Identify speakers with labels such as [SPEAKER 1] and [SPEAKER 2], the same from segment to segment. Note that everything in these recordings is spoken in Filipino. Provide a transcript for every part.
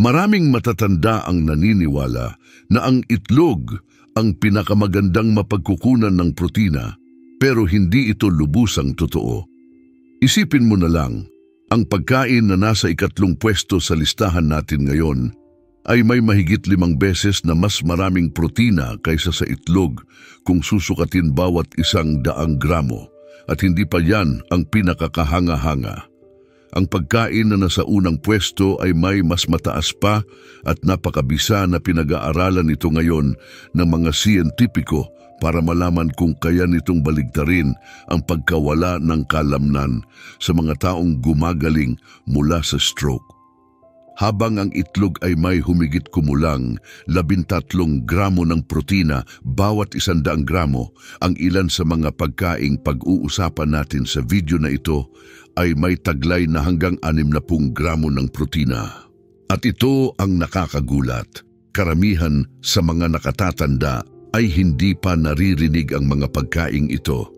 [SPEAKER 1] Maraming matatanda ang naniniwala na ang itlog ang pinakamagandang mapagkukunan ng protina, pero hindi ito lubusang totoo. Isipin mo na lang, ang pagkain na nasa ikatlong pwesto sa listahan natin ngayon ay may mahigit 5 beses na mas maraming protina kaysa sa itlog kung susukatin bawat 100 gramo, at hindi pa yan ang pinakakahanga-hanga. Ang pagkain na nasa unang pwesto ay may mas mataas pa at napakabisa na pinag-aaralan ito ngayon ng mga siyentipiko para malaman kung kaya nitong baligtarin ang pagkawala ng kalamnan sa mga taong gumagaling mula sa stroke. Habang ang itlog ay may humigit kumulang 13 gramo ng protina bawat 100 gramo, ang ilan sa mga pagkaing pag-uusapan natin sa video na ito ay may taglay na hanggang 60 gramo ng protina. At ito ang nakakagulat. Karamihan sa mga nakatatanda ay hindi pa naririnig ang mga pagkaing ito.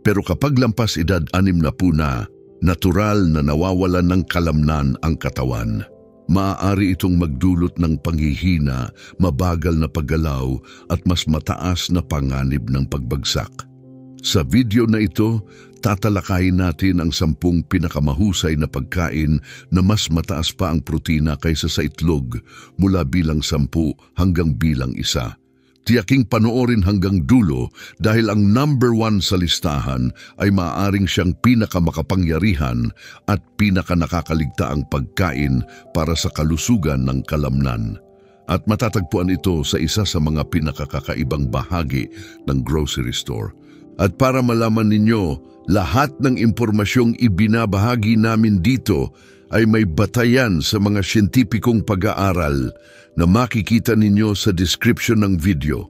[SPEAKER 1] Pero kapag lampas edad 60 na, natural na nawawalan ng kalamnan ang katawan. Maaari itong magdulot ng panghihina, mabagal na paggalaw at mas mataas na panganib ng pagbagsak. Sa video na ito, tatalakayin natin ang 10 pinakamahusay na pagkain na mas mataas pa ang protina kaysa sa itlog mula bilang 10 hanggang bilang 1. Tiyaking panoorin hanggang dulo dahil ang number 1 sa listahan ay maaaring siyang pinakamakapangyarihan at pinakanakakaligtaang pagkain para sa kalusugan ng kalamnan. At matatagpuan ito sa isa sa mga pinakakakaibang bahagi ng grocery store. At para malaman ninyo, lahat ng impormasyong ibinabahagi namin dito ay may batayan sa mga siyentipikong pag-aaral na makikita ninyo sa description ng video.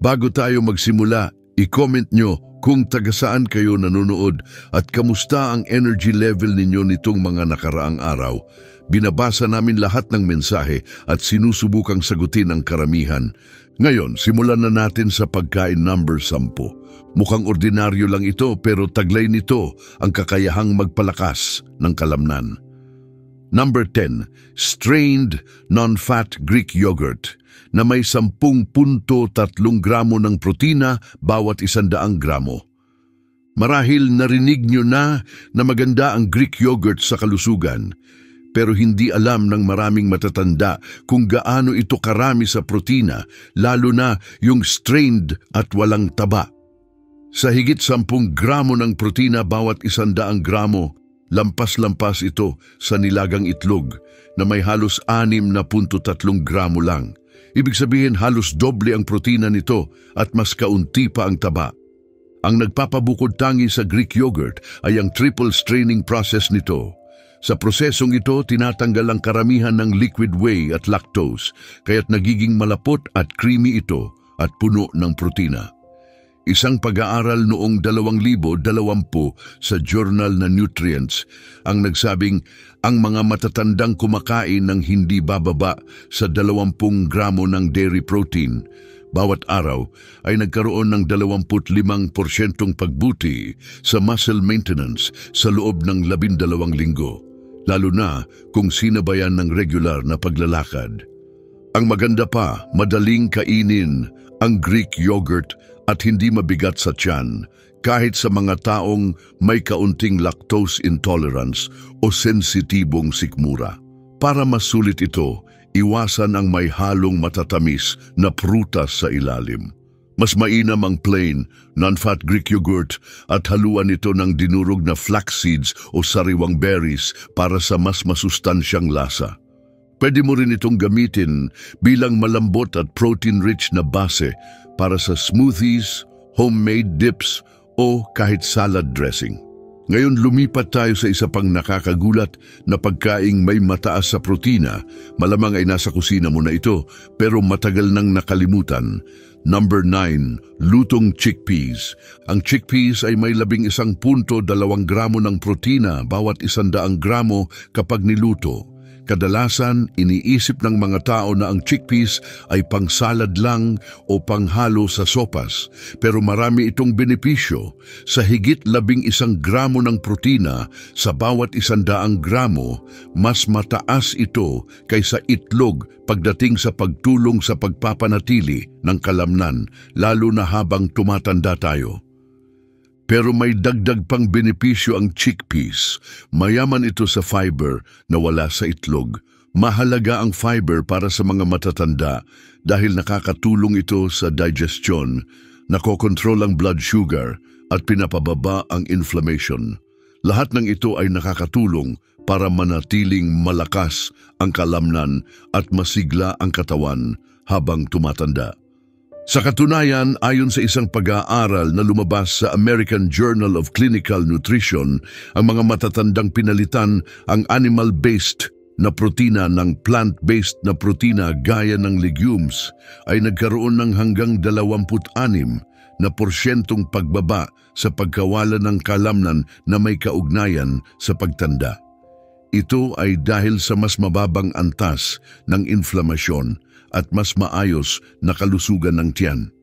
[SPEAKER 1] Bago tayo magsimula, i-comment nyo kung taga-saan kayo nanonood at kamusta ang energy level ninyo nitong mga nakaraang araw. Binabasa namin lahat ng mensahe at sinusubukang sagutin ang karamihan. Ngayon, simulan na natin sa pagkain number 10. Mukhang ordinaryo lang ito pero taglay nito ang kakayahang magpalakas ng kalamnan. Number 10, strained non-fat Greek yogurt na may 10.3 gramo ng protina bawat 100 gramo. Marahil narinig nyo na maganda ang Greek yogurt sa kalusugan, pero hindi alam ng maraming matatanda kung gaano ito karami sa protina, lalo na yung strained at walang taba. Sa higit 10 gramo ng protina bawat 100 gramo, lampas-lampas ito sa nilagang itlog na may halos 6.3 gramo lang. Ibig sabihin halos doble ang protina nito at mas kaunti pa ang taba. Ang nagpapabukod tangi sa Greek yogurt ay ang triple straining process nito. Sa prosesong ito, tinatanggal ang karamihan ng liquid whey at lactose, kaya't nagiging malapot at creamy ito at puno ng protina. Isang pag-aaral noong 2020 sa journal na Nutrients ang nagsabing ang mga matatandang kumakain ng hindi bababa sa 20 gramo ng dairy protein bawat araw ay nagkaroon ng 25% pagbuti sa muscle maintenance sa loob ng 12 linggo, lalo na kung sinabayan ng regular na paglalakad. Ang maganda pa, madaling kainin ang Greek yogurt at hindi mabigat sa tiyan kahit sa mga taong may kaunting lactose intolerance o sensitibong sikmura. Para masulit ito, iwasan ang may halong matatamis na prutas sa ilalim. Mas mainam ang plain, non-fat Greek yogurt at haluan ito ng dinurog na flax seeds o sariwang berries para sa mas masustansyang lasa. Pwede mo rin itong gamitin bilang malambot at protein-rich na base para sa smoothies, homemade dips o kahit salad dressing. Ngayon lumipat tayo sa isa pang nakakagulat na pagkaing may mataas sa protina. Malamang ay nasa kusina mo na ito pero matagal nang nakalimutan. Number 9, lutong chickpeas. Ang chickpeas ay may 11.2 gramo ng protina bawat 100 gramo kapag niluto. Kadalasan, iniisip ng mga tao na ang chickpeas ay pangsalad lang o panghalo sa sopas, pero marami itong benepisyo. Sa higit 11 gramo ng protina sa bawat 100 gramo, mas mataas ito kaysa itlog pagdating sa pagtulong sa pagpapanatili ng kalamnan, lalo na habang tumatanda tayo. Pero may dagdag pang benepisyo ang chickpeas. Mayaman ito sa fiber na wala sa itlog. Mahalaga ang fiber para sa mga matatanda dahil nakakatulong ito sa digestion, nakokontrol ang blood sugar at pinapababa ang inflammation. Lahat ng ito ay nakakatulong para manatiling malakas ang kalamnan at masigla ang katawan habang tumatanda. Sa katunayan, ayon sa isang pag-aaral na lumabas sa American Journal of Clinical Nutrition, ang mga matatandang pinalitan ang animal-based na protina ng plant-based na protina gaya ng legumes ay nagkaroon ng hanggang 26% pagbaba sa pagkawalan ng kalamnan na may kaugnayan sa pagtanda. Ito ay dahil sa mas mababang antas ng inflamasyon at mas maayos na kalusugan ng tiyan.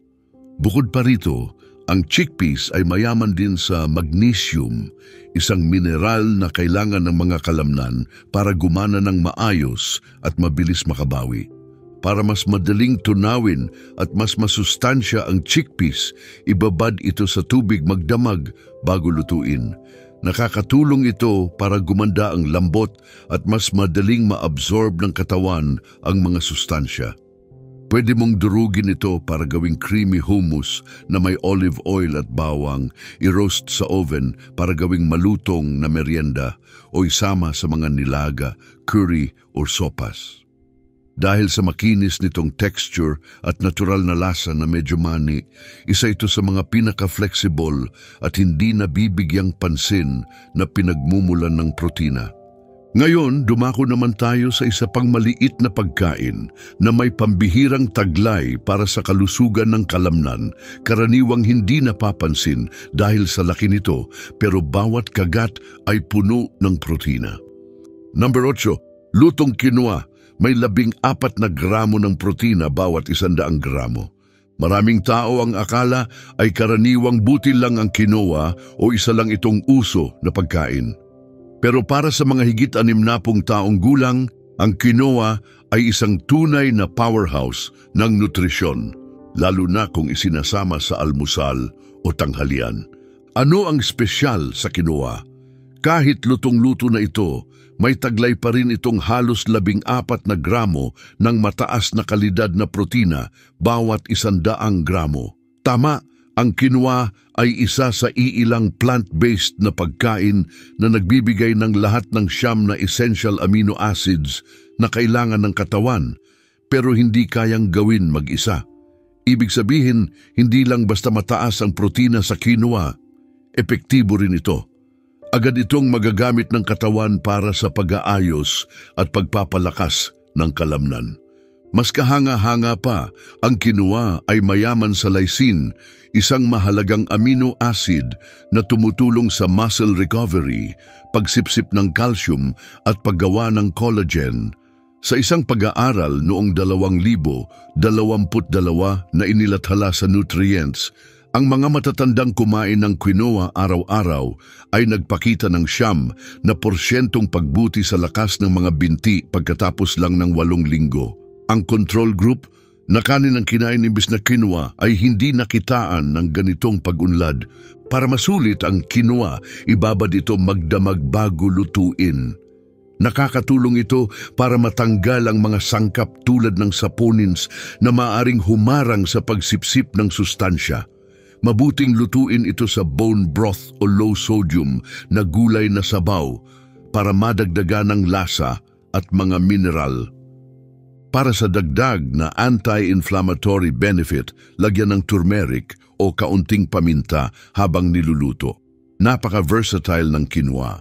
[SPEAKER 1] Bukod pa rito, ang chickpeas ay mayaman din sa magnesium, isang mineral na kailangan ng mga kalamnan para gumana ng maayos at mabilis makabawi. Para mas madaling tunawin at mas masustansya ang chickpeas, ibabad ito sa tubig magdamag bago lutuin. Nakakatulong ito para gumanda ang lambot at mas madaling maabsorb ng katawan ang mga sustansya. Pwede mong durugin ito para gawing creamy hummus na may olive oil at bawang, i-roast sa oven para gawing malutong na merienda o isama sa mga nilaga, curry o sopas. Dahil sa makinis nitong texture at natural na lasa na medyo mani, isa ito sa mga pinaka-flexible at hindi nabibigyang pansin na pinagmumulan ng protina. Ngayon, dumako naman tayo sa isa pang maliit na pagkain na may pambihirang taglay para sa kalusugan ng kalamnan, karaniwang hindi napapansin dahil sa laki nito, pero bawat kagat ay puno ng protina. Number 8, lutong quinoa. May 14 na gramo ng protina bawat 100 gramo. Maraming tao ang akala ay karaniwang butil lang ang quinoa o isa lang itong uso na pagkain. Pero para sa mga higit 60 taong gulang, ang quinoa ay isang tunay na powerhouse ng nutrisyon, lalo na kung isinasama sa almusal o tanghalian. Ano ang espesyal sa quinoa? Kahit lutong-luto na ito, may taglay pa rin itong halos 14 na gramo ng mataas na kalidad na protina bawat 100 gramo. Tama, ang quinoa ay isa sa iilang plant-based na pagkain na nagbibigay ng lahat ng 9 na essential amino acids na kailangan ng katawan, pero hindi kayang gawin mag-isa. Ibig sabihin, hindi lang basta mataas ang protina sa quinoa, epektibo rin ito. Agad itong magagamit ng katawan para sa pag-aayos at pagpapalakas ng kalamnan. Mas kahanga-hanga pa, ang quinoa ay mayaman sa lysine, isang mahalagang amino acid na tumutulong sa muscle recovery, pagsipsip ng calcium at paggawa ng collagen. Sa isang pag-aaral noong 2022 na inilathala sa Nutrients, ang mga matatandang kumain ng quinoa araw-araw ay nagpakita ng 9% pagbuti sa lakas ng mga binti pagkatapos lang ng 8 linggo. Ang control group na kanin ang kinain imbis na quinoa ay hindi nakitaan ng ganitong pag-unlad. Para masulit ang quinoa, ibabad ito magdamag bago lutuin. Nakakatulong ito para matanggal ang mga sangkap tulad ng saponins na maaring humarang sa pagsipsip ng sustansya. Mabuting lutuin ito sa bone broth o low sodium na gulay na sabaw para madagdagan ng lasa at mga mineral. Para sa dagdag na anti-inflammatory benefit, lagyan ng turmeric o kaunting paminta habang niluluto. Napaka-versatile ng quinoa.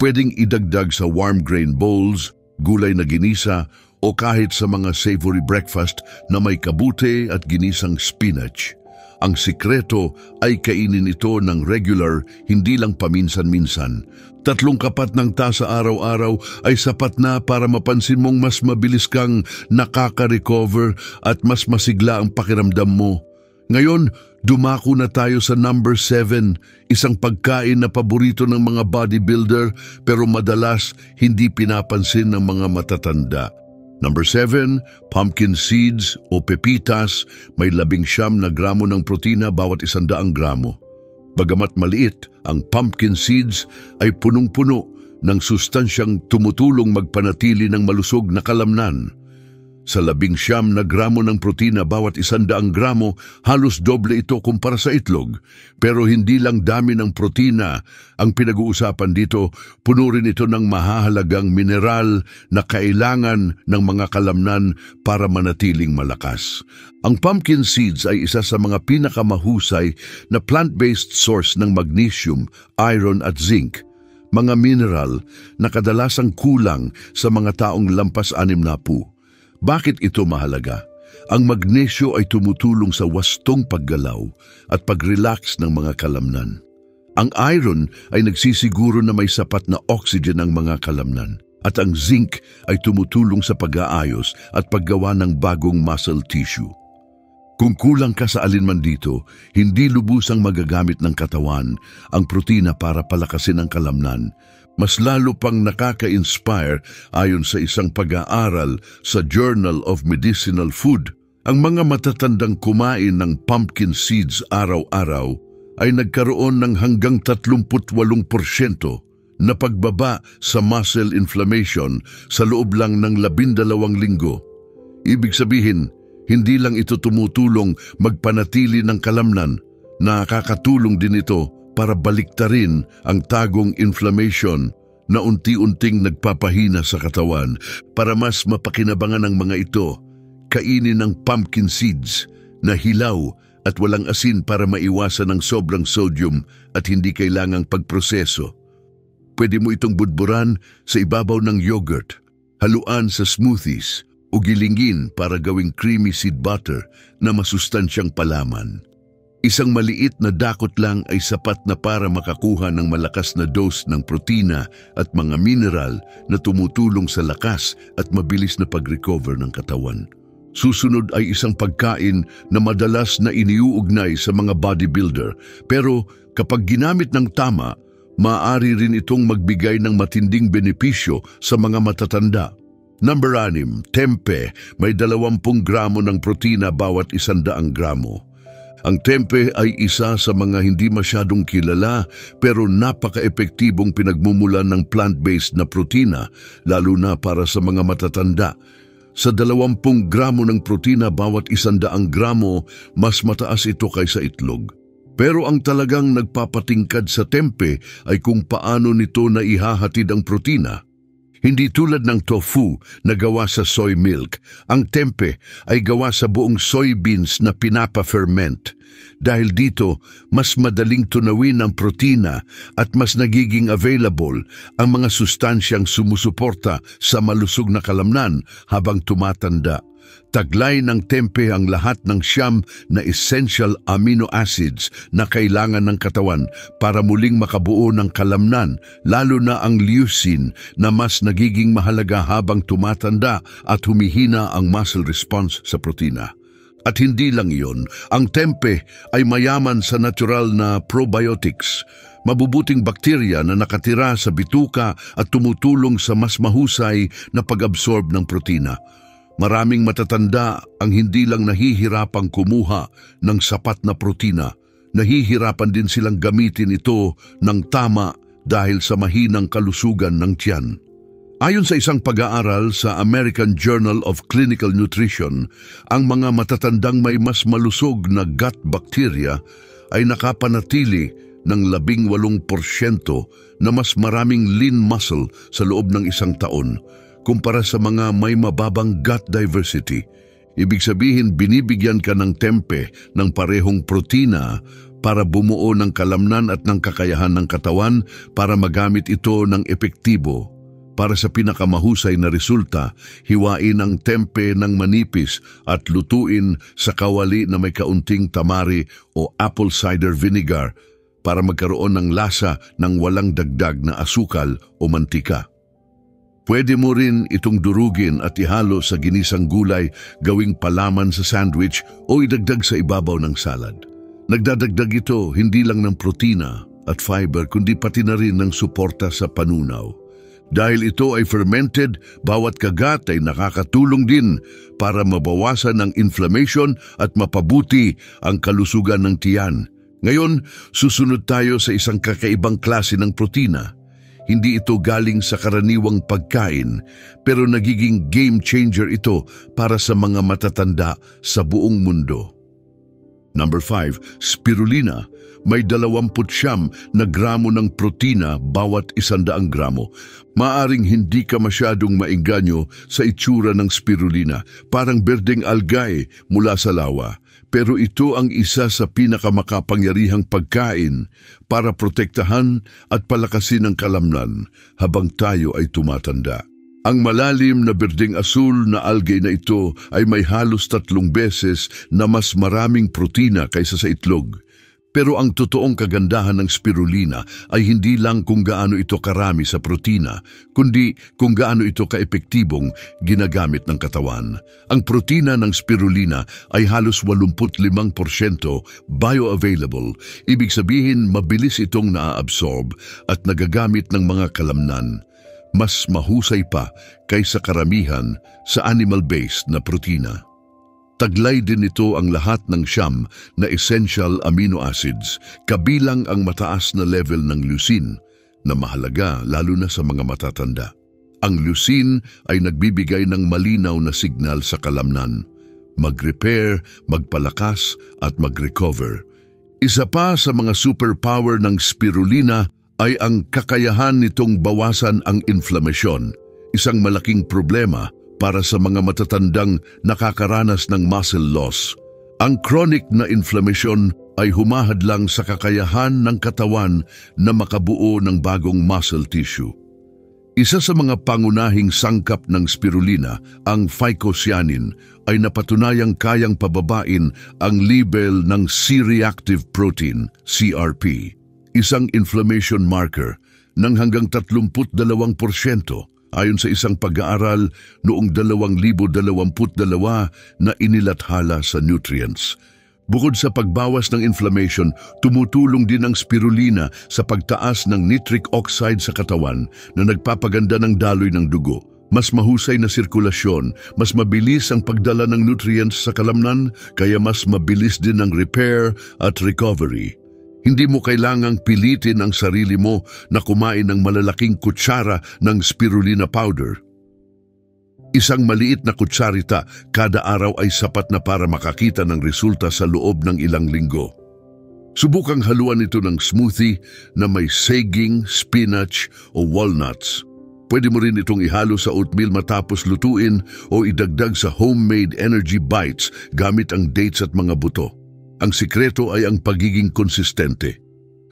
[SPEAKER 1] Pwedeng idagdag sa warm grain bowls, gulay na ginisa o kahit sa mga savory breakfast na may kabute at ginisang spinach. Ang sikreto ay kainin ito ng regular, hindi lang paminsan-minsan. 3 kapat ng tasa araw-araw ay sapat na para mapansin mong mas mabilis kang nakaka-recover at mas masigla ang pakiramdam mo. Ngayon, dumako na tayo sa number 7, isang pagkain na paborito ng mga bodybuilder pero madalas hindi pinapansin ng mga matatanda. Number 7, pumpkin seeds o pepitas, may 19 na gramo ng protina bawat 100 gramo. Bagamat maliit, ang pumpkin seeds ay punong-puno ng sustansyang tumutulong magpanatili ng malusog na kalamnan. Sa 19 na gramo ng protina bawat 100 gramo, halos doble ito kumpara sa itlog. Pero hindi lang dami ng protina ang pinag-uusapan dito, puno rin ito ng mahahalagang mineral na kailangan ng mga kalamnan para manatiling malakas. Ang pumpkin seeds ay isa sa mga pinakamahusay na plant-based source ng magnesium, iron at zinc, mga mineral na kadalasang kulang sa mga taong lampas 60. Bakit ito mahalaga? Ang magnesyo ay tumutulong sa wastong paggalaw at pag-relax ng mga kalamnan. Ang iron ay nagsisiguro na may sapat na oxygen ang mga kalamnan. At ang zinc ay tumutulong sa pag-aayos at paggawa ng bagong muscle tissue. Kung kulang ka sa alinman dito, hindi lubusang magagamit ng katawan ang protina para palakasin ang kalamnan. Mas lalo pang nakaka-inspire ayon sa isang pag-aaral sa Journal of Medicinal Food. Ang mga matatandang kumain ng pumpkin seeds araw-araw ay nagkaroon ng hanggang 38% na pagbaba sa muscle inflammation sa loob lang ng 12 linggo. Ibig sabihin, hindi lang ito tumutulong magpanatili ng kalamnan, nakakatulong din ito para baliktarin ang tagong inflammation na unti-unting nagpapahina sa katawan. Para mas mapakinabangan ng mga ito, kainin ng pumpkin seeds na hilaw at walang asin para maiwasan ng sobrang sodium at hindi kailangang pagproseso. Pwede mo itong budburan sa ibabaw ng yogurt, haluan sa smoothies o gilingin para gawing creamy seed butter na masustansyang palaman. Isang maliit na dakot lang ay sapat na para makakuha ng malakas na dose ng protina at mga mineral na tumutulong sa lakas at mabilis na pag-recover ng katawan. Susunod ay isang pagkain na madalas na iniuugnay sa mga bodybuilder, pero kapag ginamit ng tama, maaari rin itong magbigay ng matinding benepisyo sa mga matatanda. Number 6, tempe, may 20 gramo ng protina bawat 100 gramo. Ang tempe ay isa sa mga hindi masyadong kilala pero napaka-epektibong pinagmumulan ng plant-based na protina, lalo na para sa mga matatanda. Sa 20 gramo ng protina bawat 100 gramo, mas mataas ito kaysa itlog. Pero ang talagang nagpapatingkad sa tempe ay kung paano nito naihahatid ang protina. Hindi tulad ng tofu na gawa sa soy milk, ang tempe ay gawa sa buong soybeans na pinapa-ferment. Dahil dito, mas madaling tunawin ang protina at mas nagiging available ang mga sustansyang sumusuporta sa malusog na kalamnan habang tumatanda. Taglay ng tempe ang lahat ng 9 na essential amino acids na kailangan ng katawan para muling makabuo ng kalamnan, lalo na ang leucine na mas nagiging mahalaga habang tumatanda at humihina ang muscle response sa protina. At hindi lang iyon, ang tempe ay mayaman sa natural na probiotics, mabubuting bakterya na nakatira sa bituka at tumutulong sa mas mahusay na pag-absorb ng protina. Maraming matatanda ang hindi lang nahihirapang kumuha ng sapat na protina, nahihirapan din silang gamitin ito ng tama dahil sa mahinang kalusugan ng tiyan. Ayon sa isang pag-aaral sa American Journal of Clinical Nutrition, ang mga matatandang may mas malusog na gut bacteria ay nakapanatili ng 18% na mas maraming lean muscle sa loob ng 1 taon, kumpara sa mga may mababang gut diversity. Ibig sabihin, binibigyan ka ng tempe ng parehong protina para bumuo ng kalamnan at ng kakayahan ng katawan para magamit ito ng epektibo. Para sa pinakamahusay na resulta, hiwain ang tempe ng manipis at lutuin sa kawali na may kaunting tamari o apple cider vinegar para magkaroon ng lasa ng walang dagdag na asukal o mantika. Pwede mo rin itong durugin at ihalo sa ginisang gulay, gawing palaman sa sandwich o idagdag sa ibabaw ng salad. Nagdadagdag ito hindi lang ng protina at fiber kundi pati na rin ng suporta sa panunaw. Dahil ito ay fermented, bawat kagat ay nakakatulong din para mabawasan ang inflammation at mapabuti ang kalusugan ng tiyan. Ngayon, susunod tayo sa isang kakaibang klase ng protina. Hindi ito galing sa karaniwang pagkain, pero nagiging game changer ito para sa mga matatanda sa buong mundo. Number 5, spirulina. May 29 na gramo ng protina bawat 100 gramo. Maaring hindi ka masyadong mainganyo sa itsura ng spirulina, parang berdeng algae mula sa lawa. Pero ito ang isa sa pinakamakapangyarihang pagkain para protektahan at palakasin ang kalamnan habang tayo ay tumatanda. Ang malalim na berdeng asul na algae na ito ay may halos 3 beses na mas maraming protina kaysa sa itlog. Pero ang totoong kagandahan ng spirulina ay hindi lang kung gaano ito karami sa protina, kundi kung gaano ito kaepektibong ginagamit ng katawan. Ang protina ng spirulina ay halos 85% bioavailable, ibig sabihin mabilis itong naa-absorb at nagagamit ng mga kalamnan. Mas mahusay pa kaysa karamihan sa animal-based na protina. Taglay din ito ang lahat ng siyam na essential amino acids, kabilang ang mataas na level ng leucine, na mahalaga lalo na sa mga matatanda. Ang leucine ay nagbibigay ng malinaw na signal sa kalamnan, mag-repair, magpalakas at mag-recover. Isa pa sa mga superpower ng spirulina ay ang kakayahan nitong bawasan ang inflamasyon, isang malaking problema para sa mga matatandang nakakaranas ng muscle loss. Ang chronic na inflammation ay humahadlang sa kakayahan ng katawan na makabuo ng bagong muscle tissue. Isa sa mga pangunahing sangkap ng spirulina, ang phycocyanin, ay napatunayang kayang pababain ang level ng C-reactive protein, CRP, isang inflammation marker ng hanggang 32%. Ayon sa isang pag-aaral noong 2022 na inilathala sa Nutrients. Bukod sa pagbawas ng inflammation, tumutulong din ang spirulina sa pagtaas ng nitric oxide sa katawan na nagpapaganda ng daloy ng dugo. Mas mahusay na sirkulasyon, mas mabilis ang pagdala ng nutrients sa kalamnan, kaya mas mabilis din ang repair at recovery. Hindi mo kailangang pilitin ang sarili mo na kumain ng malalaking kutsara ng spirulina powder. Isang maliit na kutsarita kada araw ay sapat na para makakita ng resulta sa loob ng ilang linggo. Subukang haluan ito ng smoothie na may saging, spinach o walnuts. Pwede mo rin itong ihalo sa oatmeal matapos lutuin o idagdag sa homemade energy bites gamit ang dates at mga buto. Ang sikreto ay ang pagiging konsistente.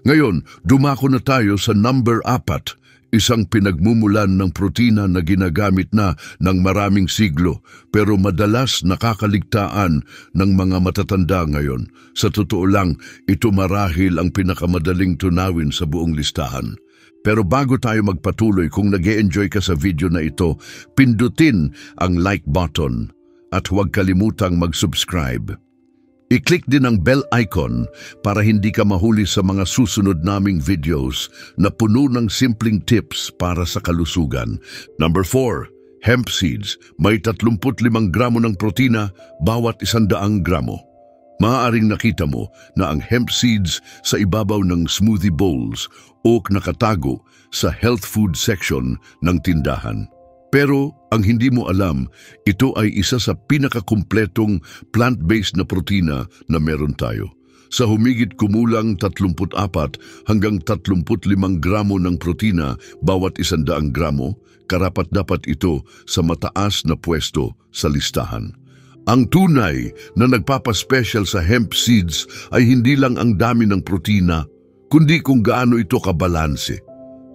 [SPEAKER 1] Ngayon, dumako na tayo sa number 4, isang pinagmumulan ng protina na ginagamit na ng maraming siglo pero madalas nakakaligtaan ng mga matatanda ngayon. Sa totoo lang, ito marahil ang pinakamadaling tunawin sa buong listahan. Pero bago tayo magpatuloy, kung nag-e-enjoy ka sa video na ito, pindutin ang like button at huwag kalimutang mag-subscribe. I-click din ang bell icon para hindi ka mahuli sa mga susunod naming videos na puno ng simpleng tips para sa kalusugan. Number 4, hemp seeds. May 35 gramo ng protina bawat 100 gramo. Maaaring nakita mo na ang hemp seeds sa ibabaw ng smoothie bowls o nakatago sa health food section ng tindahan. Pero ang hindi mo alam, ito ay isa sa pinakakumpletong plant-based na protina na meron tayo. Sa humigit kumulang 34 hanggang 35 gramo ng protina bawat 100 gramo, karapat-dapat ito sa mataas na pwesto sa listahan. Ang tunay na nagpapaspecial sa hemp seeds ay hindi lang ang dami ng protina, kundi kung gaano ito kabalanse.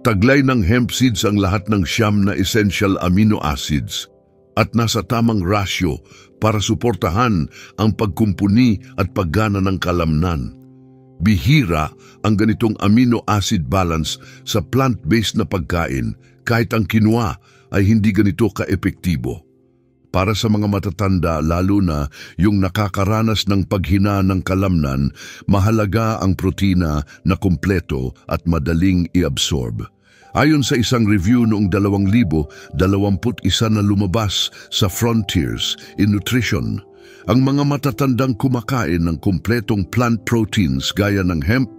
[SPEAKER 1] Taglay ng hemp seeds ang lahat ng siyam na essential amino acids at nasa tamang rasyo para suportahan ang pagkumpuni at paggana ng kalamnan. Bihira ang ganitong amino acid balance sa plant-based na pagkain, kahit ang quinoa ay hindi ganito ka-epektibo. Para sa mga matatanda, lalo na yung nakakaranas ng paghina ng kalamnan, mahalaga ang protina na kumpleto at madaling i-absorb. Ayon sa isang review noong 2021 na lumabas sa Frontiers in Nutrition, ang mga matatandang kumakain ng kumpletong plant proteins gaya ng hemp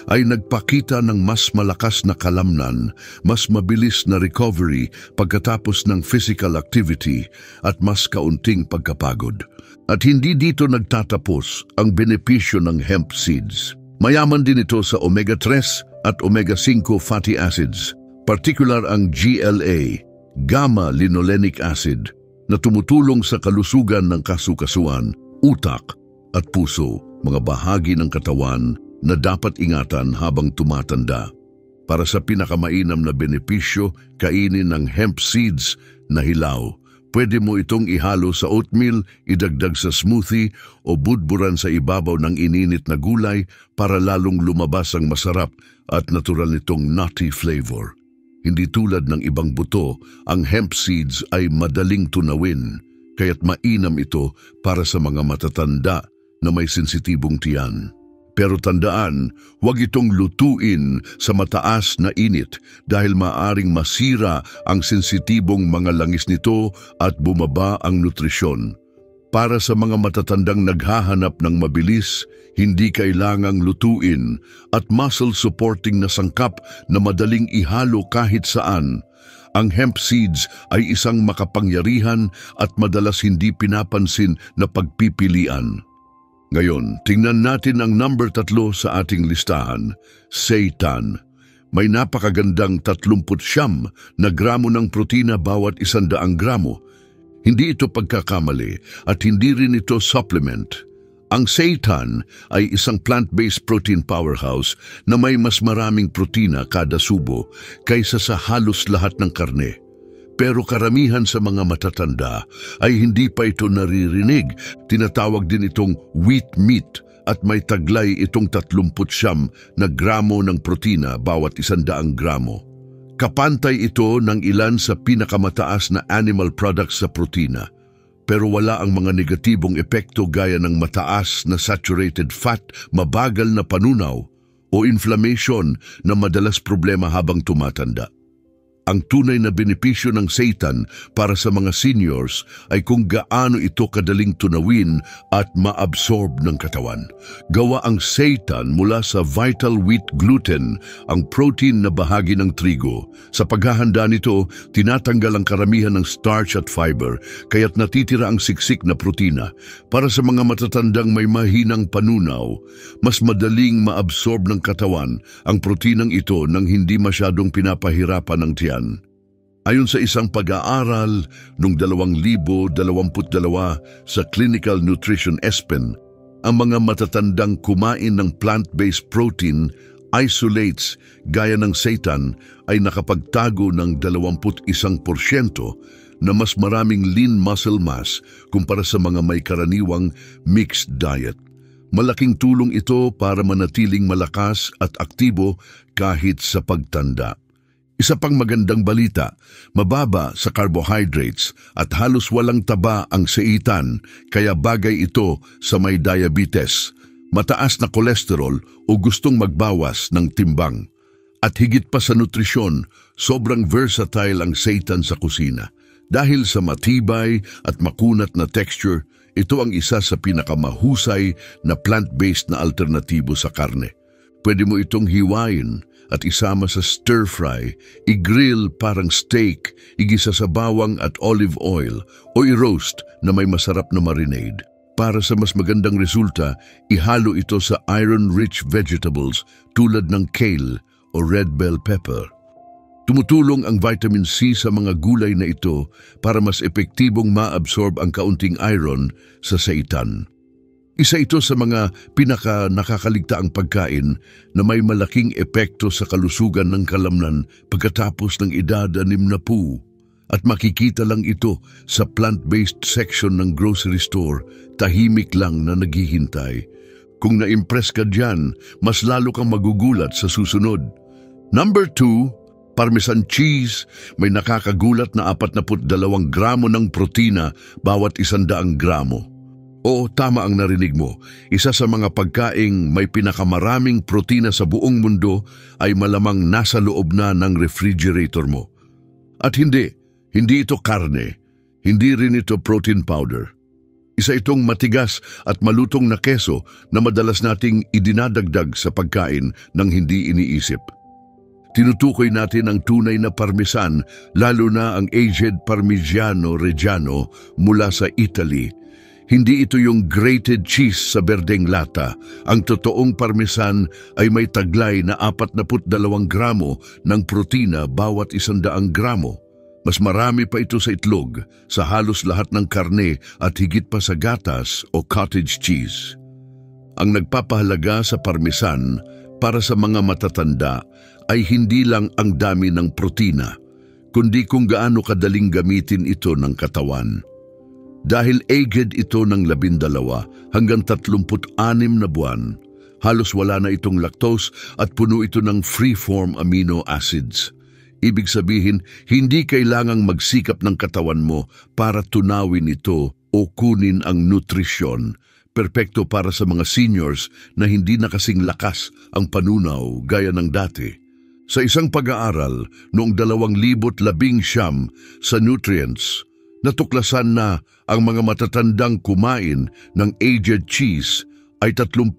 [SPEAKER 1] ay nagpakita ng mas malakas na kalamnan, mas mabilis na recovery pagkatapos ng physical activity at mas kaunting pagkapagod. At hindi dito nagtatapos ang benepisyo ng hemp seeds. Mayaman din ito sa omega-3 at omega-5 fatty acids, partikular ang GLA, gamma-linolenic acid, na tumutulong sa kalusugan ng kasukasuan, utak at puso, mga bahagi ng katawan na dapat ingatan habang tumatanda. Para sa pinakamainam na benepisyo, kainin ng hemp seeds na hilaw. Pwede mo itong ihalo sa oatmeal, idagdag sa smoothie o budburan sa ibabaw ng ininit na gulay para lalong lumabas ang masarap at natural nitong nutty flavor. Hindi tulad ng ibang buto, ang hemp seeds ay madaling tunawin, kaya't mainam ito para sa mga matatanda na may sensitibong tiyan. Pero tandaan, huwag itong lutuin sa mataas na init dahil maaring masira ang sensitibong mga langis nito at bumaba ang nutrisyon. Para sa mga matatandang naghahanap ng mabilis, hindi kailangang lutuin at muscle-supporting na sangkap na madaling ihalo kahit saan. Ang hemp seeds ay isang makapangyarihan at madalas hindi pinapansin na pagpipilian. Ngayon, tingnan natin ang number 3 sa ating listahan, seitan. May napakagandang 39 na gramo ng protina bawat 100 gramo. Hindi ito pagkakamali at hindi rin ito supplement. Ang seitan ay isang plant-based protein powerhouse na may mas maraming protina kada subo kaysa sa halos lahat ng karne. Pero karamihan sa mga matatanda ay hindi pa ito naririnig. Tinatawag din itong wheat meat at may taglay itong 39 na gramo ng protina bawat 100 gramo. Kapantay ito ng ilan sa pinakamataas na animal products sa protina, pero wala ang mga negatibong epekto gaya ng mataas na saturated fat, mabagal na panunaw o inflammation na madalas problema habang tumatanda. Ang tunay na benepisyo ng seitan para sa mga seniors ay kung gaano ito kadaling tunawin at maabsorb ng katawan. Gawa ang seitan mula sa vital wheat gluten, ang protein na bahagi ng trigo. Sa paghahanda nito, tinatanggal ang karamihan ng starch at fiber, kaya't natitira ang siksik na protina. Para sa mga matatandang may mahinang panunaw, mas madaling maabsorb ng katawan ang proteinang ito nang hindi masyadong pinapahirapan ng tiyan. Ayon sa isang pag-aaral noong 2022 sa Clinical Nutrition ESPEN, ang mga matatandang kumain ng plant-based protein isolates gaya ng seitan ay nakapagtago ng 21% na mas maraming lean muscle mass kumpara sa mga may karaniwang mixed diet. Malaking tulong ito para manatiling malakas at aktibo kahit sa pagtanda. Isa pang magandang balita, mababa sa carbohydrates at halos walang taba ang seitan, kaya bagay ito sa may diabetes, mataas na kolesterol o gustong magbawas ng timbang. At higit pa sa nutrisyon, sobrang versatile ang seitan sa kusina. Dahil sa matibay at makunat na texture, ito ang isa sa pinakamahusay na plant-based na alternatibo sa karne. Pwede mo itong hiwain at isama sa stir-fry, i-grill parang steak, igisa sa bawang at olive oil o i-roast na may masarap na marinade. Para sa mas magandang resulta, ihalo ito sa iron-rich vegetables tulad ng kale o red bell pepper. Tumutulong ang vitamin C sa mga gulay na ito para mas epektibong ma-absorb ang kaunting iron sa seitan. Isa ito sa mga pinaka-nakakaligtaang pagkain na may malaking epekto sa kalusugan ng kalamnan pagkatapos ng edad 60. At makikita lang ito sa plant-based section ng grocery store, tahimik lang na naghihintay. Kung na-impress ka dyan, mas lalo kang magugulat sa susunod. Number 2, Parmesan cheese. May nakakagulat na 42 gramo ng protina bawat 100 gramo. Oo, tama ang narinig mo. Isa sa mga pagkaing may pinakamaraming protina sa buong mundo ay malamang nasa loob na ng refrigerator mo. At hindi ito karne. Hindi rin ito protein powder. Isa itong matigas at malutong na keso na madalas nating idinadagdag sa pagkain nang hindi iniisip. Tinutukoy natin ang tunay na parmesan, lalo na ang aged Parmigiano Reggiano mula sa Italy. Hindi ito yung grated cheese sa berdeng lata. Ang totoong parmesan ay may taglay na 42 gramo ng protina bawat 100 gramo. Mas marami pa ito sa itlog, sa halos lahat ng karne at higit pa sa gatas o cottage cheese. Ang nagpapahalaga sa parmesan para sa mga matatanda ay hindi lang ang dami ng protina, kundi kung gaano kadaling gamitin ito ng katawan. Dahil aged ito ng 12 hanggang 36 na buwan, halos wala na itong lactose at puno ito ng free-form amino acids. Ibig sabihin, hindi kailangang magsikap ng katawan mo para tunawin ito o kunin ang nutrisyon. Perpekto para sa mga seniors na hindi na kasing lakas ang panunaw gaya ng dati. Sa isang pag-aaral noong 2019 sa Nutrients, natuklasan na ang mga matatandang kumain ng aged cheese ay 30%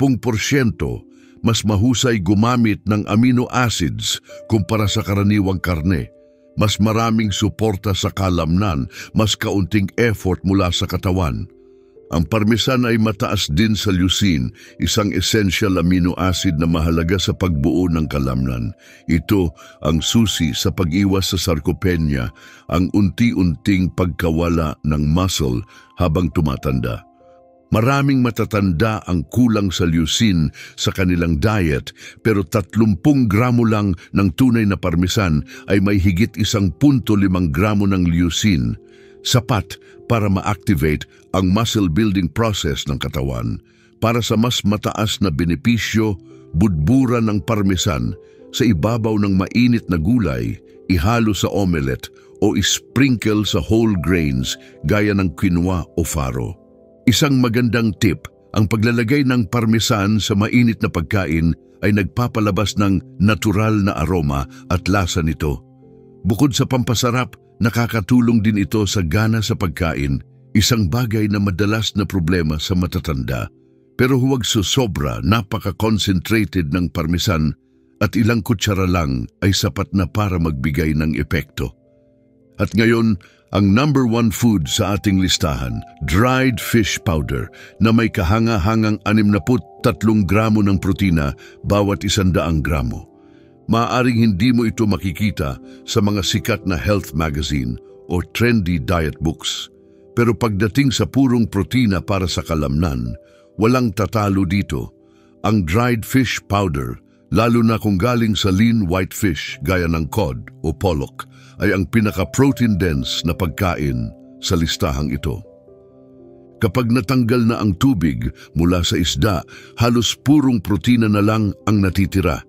[SPEAKER 1] mas mahusay gumamit ng amino acids kumpara sa karaniwang karne. Mas maraming suporta sa kalamnan, mas kaunting effort mula sa katawan. Ang parmesan ay mataas din sa leucine, isang essential amino acid na mahalaga sa pagbuo ng kalamnan. Ito ang susi sa pag-iwas sa sarcopenia, ang unti-unting pagkawala ng muscle habang tumatanda. Maraming matatanda ang kulang sa leucine sa kanilang diet, pero 30 gramo lang ng tunay na parmesan ay may higit 1.5 gramo ng leucine. Sapat para ma-activate ang muscle building process ng katawan. Para sa mas mataas na benepisyo, budbura ng parmesan sa ibabaw ng mainit na gulay, ihalo sa omelette o isprinkle sa whole grains gaya ng quinoa o farro. Isang magandang tip, ang paglalagay ng parmesan sa mainit na pagkain ay nagpapalabas ng natural na aroma at lasa nito. Bukod sa pampasarap, nakakatulong din ito sa gana sa pagkain, isang bagay na madalas na problema sa matatanda. Pero huwag sosobra, napaka-concentrated ng parmesan at ilang kutsara lang ay sapat na para magbigay ng epekto. At ngayon, ang number 1 food sa ating listahan, dried fish powder na may kahanga-hangang 63 gramo ng protina bawat 100 gramo. Maaaring hindi mo ito makikita sa mga sikat na health magazine o trendy diet books. Pero pagdating sa purong protina para sa kalamnan, walang tatalo dito. Ang dried fish powder, lalo na kung galing sa lean white fish gaya ng cod o pollock, ay ang pinaka-protein dense na pagkain sa listahang ito. Kapag natanggal na ang tubig mula sa isda, halos purong protina na lang ang natitira.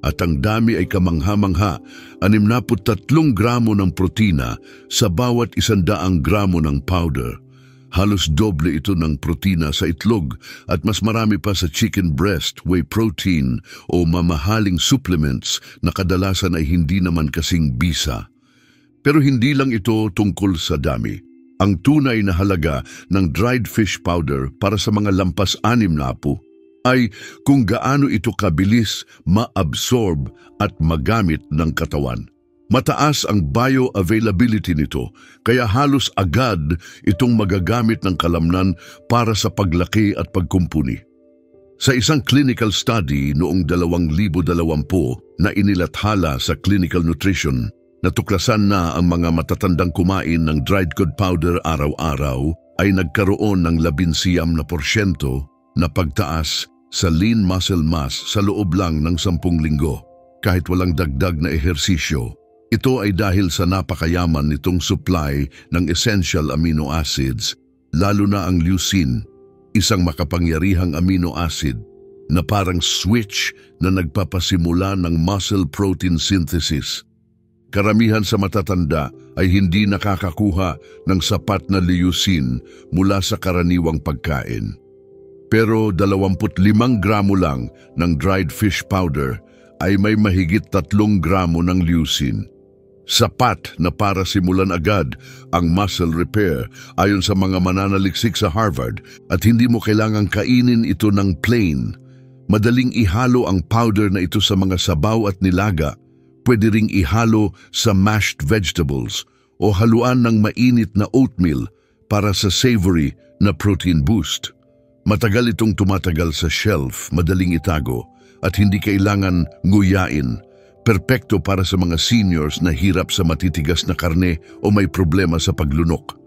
[SPEAKER 1] At ang dami ay kamangha-mangha, 63 gramo ng protina sa bawat 100 gramo ng powder. Halos doble ito ng protina sa itlog at mas marami pa sa chicken breast, whey protein o mamahaling supplements na kadalasan ay hindi naman kasing bisa. Pero hindi lang ito tungkol sa dami. Ang tunay na halaga ng dried fish powder para sa mga lampas 6 na apo ay kung gaano ito kabilis ma-absorb at magamit ng katawan. Mataas ang bioavailability nito, kaya halos agad itong magagamit ng kalamnan para sa paglaki at pagkumpuni. Sa isang clinical study noong 2020 na inilathala sa Clinical Nutrition, natuklasan na ang mga matatandang kumain ng dried cod powder araw-araw ay nagkaroon ng 19% na pagtaas sa lean muscle mass sa loob lang ng 10 linggo, kahit walang dagdag na ehersisyo. Ito ay dahil sa napakayaman nitong supply ng essential amino acids, lalo na ang leucine, isang makapangyarihang amino acid na parang switch na nagpapasimula ng muscle protein synthesis. Karamihan sa matatanda ay hindi nakakakuha ng sapat na leucine mula sa karaniwang pagkain. Pero 25 gramo lang ng dried fish powder ay may mahigit 3 gramo ng leucine. Sapat na para simulan agad ang muscle repair ayon sa mga mananaliksik sa Harvard, at hindi mo kailangang kainin ito ng plain. Madaling ihalo ang powder na ito sa mga sabaw at nilaga. Pwede ring ihalo sa mashed vegetables o haluan ng mainit na oatmeal para sa savory na protein boost. Matagal itong tumatagal sa shelf, madaling itago, at hindi kailangan nguyain. Perpekto para sa mga seniors na hirap sa matitigas na karne o may problema sa paglunok.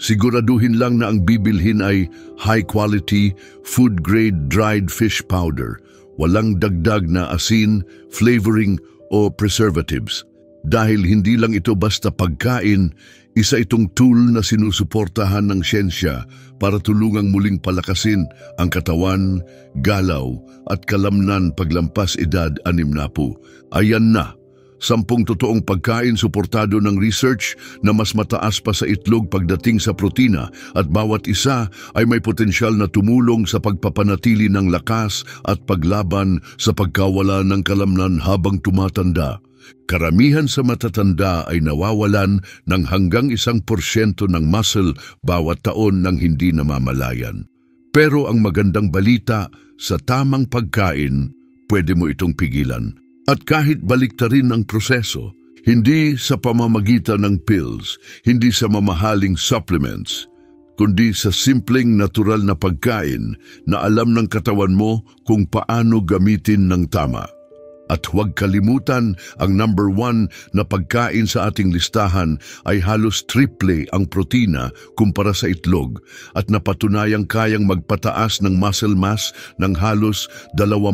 [SPEAKER 1] Siguraduhin lang na ang bibilhin ay high-quality, food-grade dried fish powder. Walang dagdag na asin, flavoring o preservatives. Dahil hindi lang ito basta pagkain, isa itong tool na sinusuportahan ng siyensya para tulungang muling palakasin ang katawan, galaw at kalamnan paglampas edad 60. Ayan na, 10 totoong pagkain suportado ng research na mas mataas pa sa itlog pagdating sa protina, at bawat isa ay may potensyal na tumulong sa pagpapanatili ng lakas at paglaban sa pagkawala ng kalamnan habang tumatanda. Karamihan sa matatanda ay nawawalan ng hanggang 1% ng muscle bawat taon nang hindi namamalayan. Pero ang magandang balita, sa tamang pagkain, pwede mo itong pigilan. At kahit baliktarin ang proseso, hindi sa pamamagitan ng pills, hindi sa mamahaling supplements, kundi sa simpleng natural na pagkain na alam ng katawan mo kung paano gamitin ng tama. At huwag kalimutan, ang number 1 na pagkain sa ating listahan ay halos triple ang protina kumpara sa itlog, at napatunayang kayang magpataas ng muscle mass ng halos 20%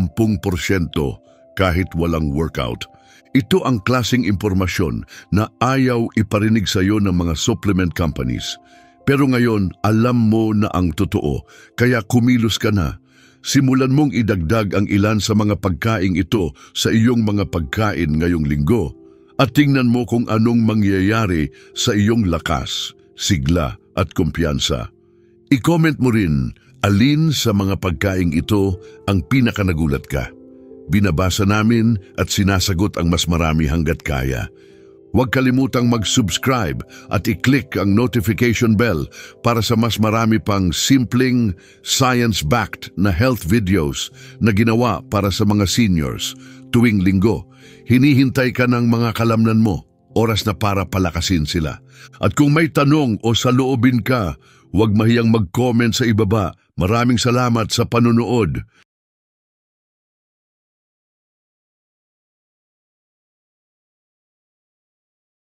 [SPEAKER 1] kahit walang workout. Ito ang klaseng impormasyon na ayaw iparinig sa iyo ng mga supplement companies. Pero ngayon, alam mo na ang totoo, kaya kumilos ka na. Simulan mong idagdag ang ilan sa mga pagkaing ito sa iyong mga pagkain ngayong linggo, at tingnan mo kung anong mangyayari sa iyong lakas, sigla at kumpiyansa. I-comment mo rin alin sa mga pagkaing ito ang pinakanagulat ka. Binabasa namin at sinasagot ang mas marami hanggat kaya. Huwag kalimutang mag-subscribe at i-click ang notification bell para sa mas marami pang simpleng, science-backed na health videos na ginawa para sa mga seniors. Tuwing linggo, hinihintay ka ng mga kalamnan mo, oras na para palakasin sila. At kung may tanong o saloobin ka, huwag mahiyang mag-comment sa ibaba. Maraming salamat sa panunood.